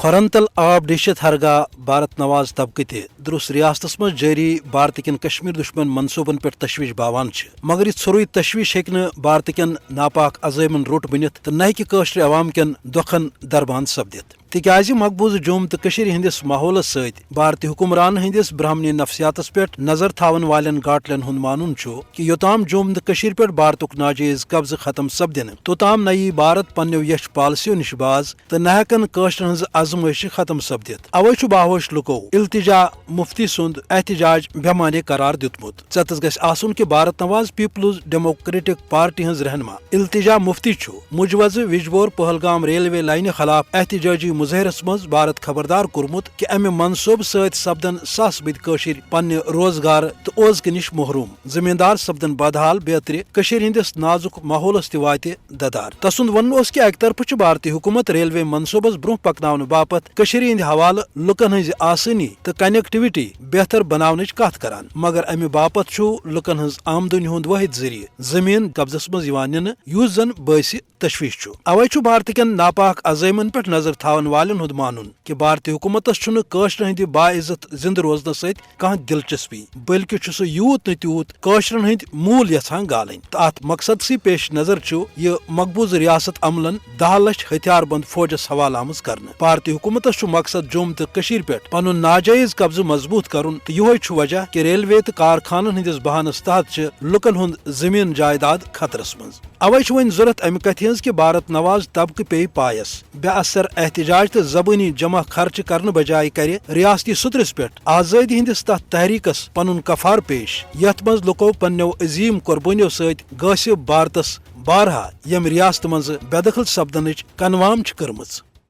کھورن تل آب ڈشت ہرگاہ بھارت نواز طبقہ تہ درس ریاستس مز جاری بھارت کن کشمیر دشمن منصوبن پہ تشویش باوان مگر یہ ژھوروے تشویش ہیکہ بھارت کن ناپاک عزائمن روٹ بنت تو نہ ہیکہ عوام کن دکھن دربان سپدت تکیاز مقبوضہ جوم تو ہندس ماحولس ست بھارتی حکمران ہندس برہمنی نفسیاتس پہ نظر تھاون والن گاٹلن ہند مانن کہ یوتام جوم تو پہ بھارتک ناجائز قبضہ ختم سپدن توتام نہ بھارت پنو یچھ پالسیو نش باز تو نہ ہیکن کاشرن ہز آزمائش ختم سپدت اوے باہوش لکو التجا مفتی سند احتجاج بیمانے قرار دتمت ژتس گژھِ آسن کہ بھارت نواز پیپلز ڈیموکریٹک پارٹی ہز رہنما التجا مفتی مجوز وجبور پہلگام ریلوے لائنہ خلاف احتجاجی مظاہرس مز بھارت خبردار کورمت کہ امہ منصوبہ ست سپدن ساس بد پنہ روزگار تو اوزکہ نش محروم زمیندار سپدن بدحال بیتر ہندس نازک ماحولس تہ وات ددار تسند ون کہ اکہ طرف بھارتی حکومت ریلوے منصوبس برہ پکناؤن باپت ہند حوالہ لکن ہز آسانی تو کنیکٹیوٹی بہتر بناونچ کت کران مگر امہ باپت لکن ہز آمدنی ہند واحد ذریعہ زمین قبضس مز نن یس زن باعث تشویش اوے بھارت کن ناپاک عزائمن پہ نظر تھاون والن ہند مانن کہ بھارتی حکومتس کاشر ہند باعزت زند روزن ست کھانا دلچسپی بلکہ سہ یوت نہ تیوت کاشرن ہند مول یژھان گالن تو ات مقصد سی پیش نظر یہ مقبوض ریاست عملن 10 لچھ ہتھیار بند فوجس حوالہ آمز کرنے بھارتی حکومتس مقصد جوم تو پہ پن ناجائز قبضہ مضبوط کرن تو یہ وجہ کہ ریلوے تو کارخانن ہندس بہانس تحت لکن ہند زمین جائیداد خطرس مز اوے ون ضرورت امہ کتھ ہز کہ بھارت نواز طبقہ پی پایس بے اثر احتجاج تو زبانی جمع خرچ کرنے بجائے کرے ریاستی صدرس پہ آزادی ہندس تحت تحریکس پن کفار پیش یت مز لکو پنو عظیم قربانیوں ست غاصب بھارتس بارہا یم ریاست مز بے دخل سپدنچ کنوام کرمز